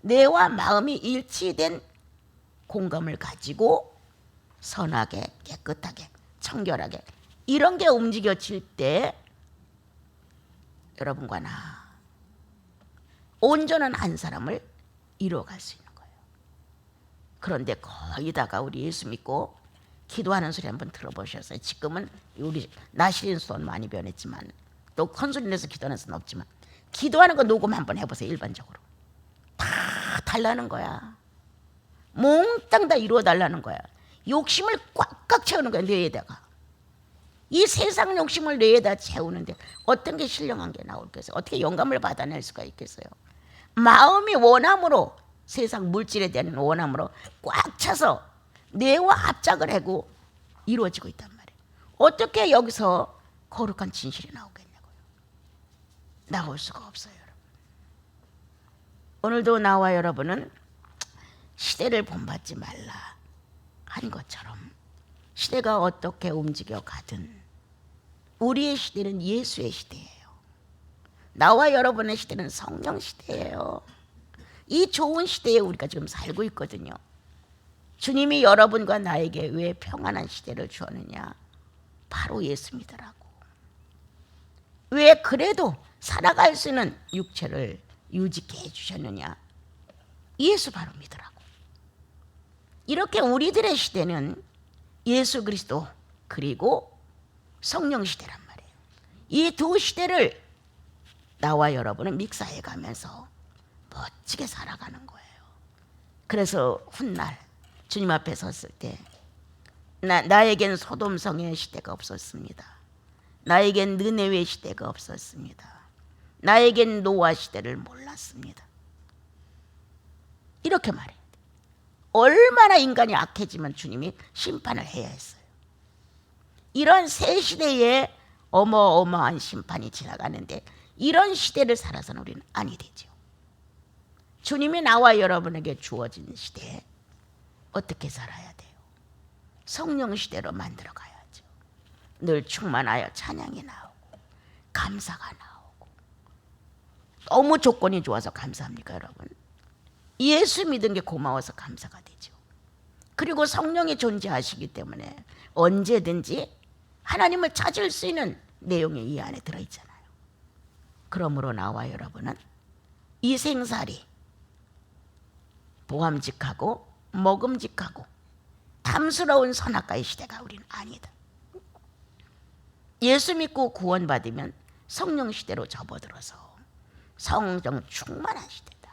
뇌와 마음이 일치된 공감을 가지고 선하게, 깨끗하게, 청결하게 이런 게 움직여질 때 여러분과 나 온전한 한 사람을 이루어갈 수 있는 거예요. 그런데 거기다가 우리 예수 믿고 기도하는 소리 한번 들어보셨어요? 지금은 우리 나시린 수는 많이 변했지만 또 큰 소리 내서 기도하는 수는 없지만 기도하는 거 녹음 한번 해보세요. 일반적으로 다 달라는 거야. 몽땅 다 이루어 달라는 거야. 욕심을 꽉꽉 채우는 거야, 뇌에다가. 이 세상 욕심을 뇌에다 채우는데 어떤 게 신령한 게 나올겠어요? 어떻게 영감을 받아낼 수가 있겠어요? 마음이 원함으로, 세상 물질에 대한 원함으로 꽉 차서 뇌와 합작을 하고 이루어지고 있단 말이에요. 어떻게 여기서 거룩한 진실이 나오겠냐고요. 나올 수가 없어요, 여러분. 오늘도 나와 여러분은 시대를 본받지 말라. 한 것처럼 시대가 어떻게 움직여 가든 우리의 시대는 예수의 시대예요. 나와 여러분의 시대는 성령 시대예요. 이 좋은 시대에 우리가 지금 살고 있거든요. 주님이 여러분과 나에게 왜 평안한 시대를 주었느냐? 바로 예수 믿으라고. 왜 그래도 살아갈 수 있는 육체를 유지케 해주셨느냐? 예수 바로 믿으라고. 이렇게 우리들의 시대는 예수 그리스도 그리고 성령 시대란 말이에요. 이 두 시대를 나와 여러분은 믹사해 가면서 멋지게 살아가는 거예요. 그래서 훗날 주님 앞에 섰을 때 나에겐 소돔성의 시대가 없었습니다. 나에겐 느네웨 시대가 없었습니다. 나에겐 노아 시대를 몰랐습니다. 이렇게 말해야 돼. 얼마나 인간이 악해지면 주님이 심판을 해야 했어요. 이런 새 시대에 어마어마한 심판이 지나가는데 이런 시대를 살아서는 우리는 아니 되죠. 주님이 나와 여러분에게 주어진 시대에 어떻게 살아야 돼요? 성령 시대로 만들어 가야죠. 늘 충만하여 찬양이 나오고 감사가 나오고. 너무 조건이 좋아서 감사합니까, 여러분? 예수 믿은 게 고마워서 감사가 되죠. 그리고 성령이 존재하시기 때문에 언제든지 하나님을 찾을 수 있는 내용이 이 안에 들어있잖아요. 그러므로 나와 여러분은 이 생살이 보암직하고 먹음직하고 탐스러운 선악과의 시대가 우리는 아니다. 예수 믿고 구원받으면 성령 시대로 접어들어서 성령 충만한 시대다.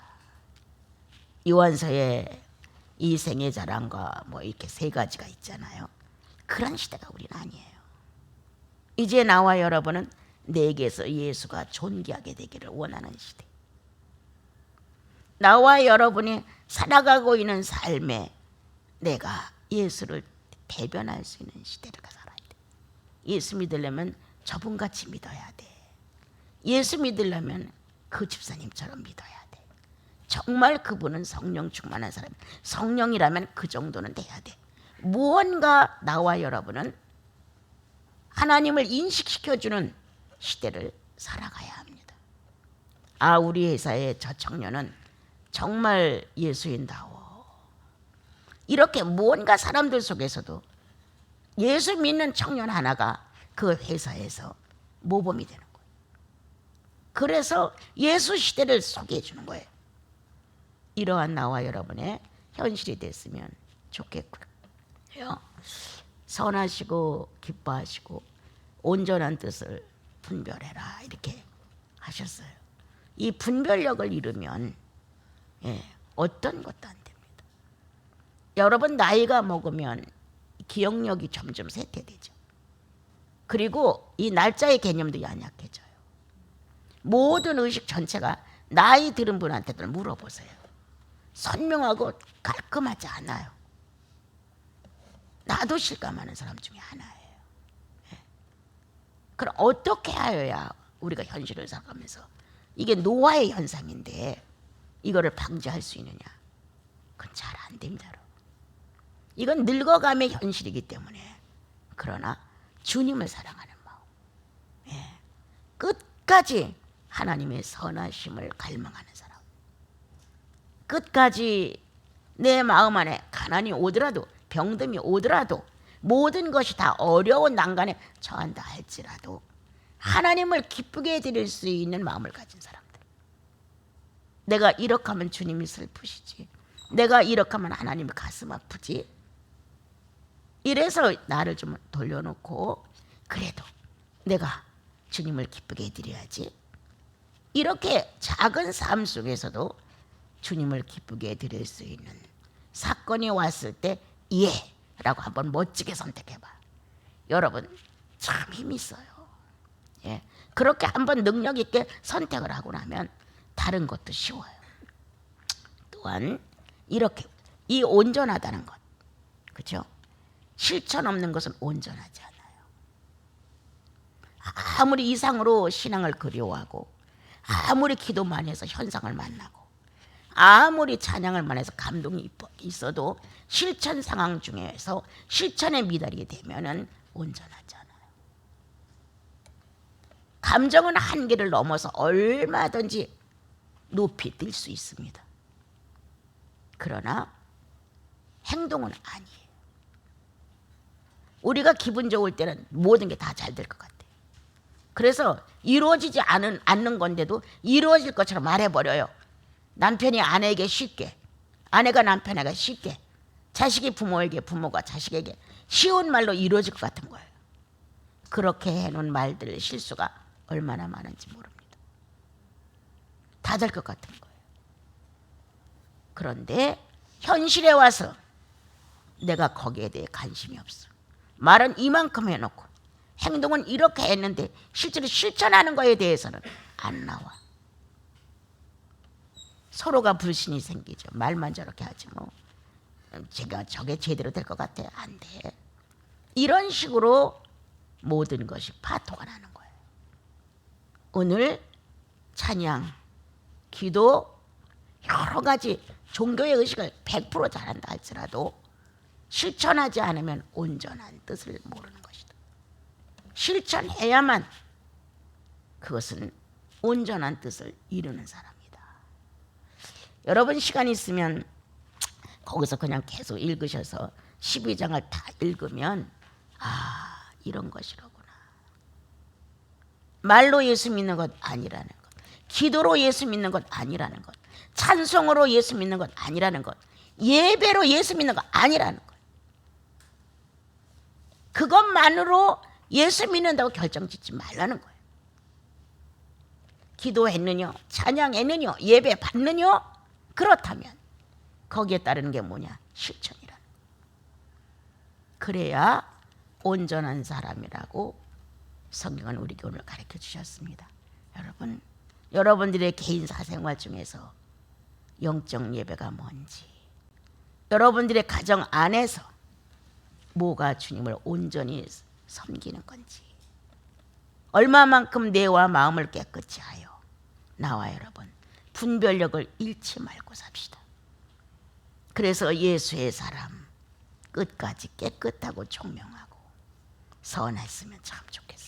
요한서에 이 생의 자랑과 뭐 이렇게 세 가지가 있잖아요. 그런 시대가 우리는 아니에요. 이제 나와 여러분은 내게서 예수가 존귀하게 되기를 원하는 시대. 나와 여러분이 살아가고 있는 삶에 내가 예수를 대변할 수 있는 시대를 살아야 돼. 예수 믿으려면 저분같이 믿어야 돼. 예수 믿으려면 그 집사님처럼 믿어야 돼. 정말 그분은 성령 충만한 사람. 성령이라면 그 정도는 돼야 돼. 무언가 나와 여러분은 하나님을 인식시켜주는 시대를 살아가야 합니다. 아, 우리 회사의 저 청년은 정말 예수인다워. 이렇게 무언가 사람들 속에서도 예수 믿는 청년 하나가 그 회사에서 모범이 되는 거예요. 그래서 예수 시대를 소개해 주는 거예요. 이러한 나와 여러분의 현실이 됐으면 좋겠고요. 선하시고 기뻐하시고 온전한 뜻을 분별해라 이렇게 하셨어요. 이 분별력을 잃으면 어떤 것도 안 됩니다. 여러분 나이가 먹으면 기억력이 점점 쇠퇴되죠. 그리고 이 날짜의 개념도 연약해져요. 모든 의식 전체가 나이 들은 분한테도 물어보세요. 선명하고 깔끔하지 않아요. 나도 실감하는 사람 중에 하나예요. 그럼 어떻게 하여야 우리가 현실을 살아가면서 이게 노화의 현상인데 이거를 방지할 수 있느냐? 그건 잘 안 됩니다. 이건 늙어감의 현실이기 때문에. 그러나 주님을 사랑하는 마음, 끝까지 하나님의 선하심을 갈망하는 사람, 끝까지 내 마음 안에 가난이 오더라도 병듦이 오더라도 모든 것이 다 어려운 난간에 처한다 할지라도 하나님을 기쁘게 해드릴 수 있는 마음을 가진 사람들. 내가 이렇게 하면 주님이 슬프시지, 내가 이렇게 하면 하나님이 가슴 아프지, 이래서 나를 좀 돌려놓고 그래도 내가 주님을 기쁘게 해드려야지, 이렇게 작은 삶 속에서도 주님을 기쁘게 해드릴 수 있는 사건이 왔을 때 예 라고 한번 멋지게 선택해봐. 여러분 참 힘이 있어요. 그렇게 한번 능력 있게 선택을 하고 나면 다른 것도 쉬워요. 또한 이렇게 이 온전하다는 것, 그렇죠? 실천 없는 것은 온전하지 않아요. 아무리 이상으로 신앙을 그리워하고 아무리 기도 많이 해서 현상을 만나고 아무리 찬양을 해서 감동이 있어도 실천 상황 중에서 실천에 미달이 되면은 온전하지 않아요. 감정은 한계를 넘어서 얼마든지 높이 뛸 수 있습니다. 그러나 행동은 아니에요. 우리가 기분 좋을 때는 모든 게 다 잘 될 것 같아요. 그래서 이루어지지 않는 건데도 이루어질 것처럼 말해버려요. 남편이 아내에게 쉽게, 아내가 남편에게 쉽게, 자식이 부모에게, 부모가 자식에게 쉬운 말로 이루어질 것 같은 거예요. 그렇게 해놓은 말들 실수가 얼마나 많은지 모릅니다. 다 될 것 같은 거예요. 그런데 현실에 와서 내가 거기에 대해 관심이 없어. 말은 이만큼 해놓고 행동은 이렇게 했는데 실제로 실천하는 거에 대해서는 안 나와. 서로가 불신이 생기죠. 말만 저렇게 하지 뭐. 제가 저게 제대로 될 것 같아요. 안 돼. 이런 식으로 모든 것이 파토가 나는 거예요. 오늘 찬양, 기도, 여러 가지 종교의 의식을 100% 잘한다 할지라도 실천하지 않으면 온전한 뜻을 모르는 것이다. 실천해야만 그것은 온전한 뜻을 이루는 사람이다. 여러분 시간 있으면 거기서 그냥 계속 읽으셔서 12장을 다 읽으면 이런 것이로구나. 말로 예수 믿는 것 아니라는 것, 기도로 예수 믿는 것 아니라는 것, 찬송으로 예수 믿는 것 아니라는 것, 예배로 예수 믿는 것 아니라는 것. 그것만으로 예수 믿는다고 결정짓지 말라는 거예요. 기도했느냐, 찬양했느냐, 예배 받느냐, 그렇다면 거기에 따르는 게 뭐냐? 실천이라는 거예요. 그래야 온전한 사람이라고 성경은 우리에게 오늘 가르쳐 주셨습니다. 여러분, 여러분들의 개인 사생활 중에서 영적 예배가 뭔지, 여러분들의 가정 안에서 뭐가 주님을 온전히 섬기는 건지, 얼마만큼 뇌와 마음을 깨끗이 하여 나와 여러분 분별력을 잃지 말고 삽시다. 그래서 예수의 사람 끝까지 깨끗하고 총명하고 선했으면 참 좋겠습니다.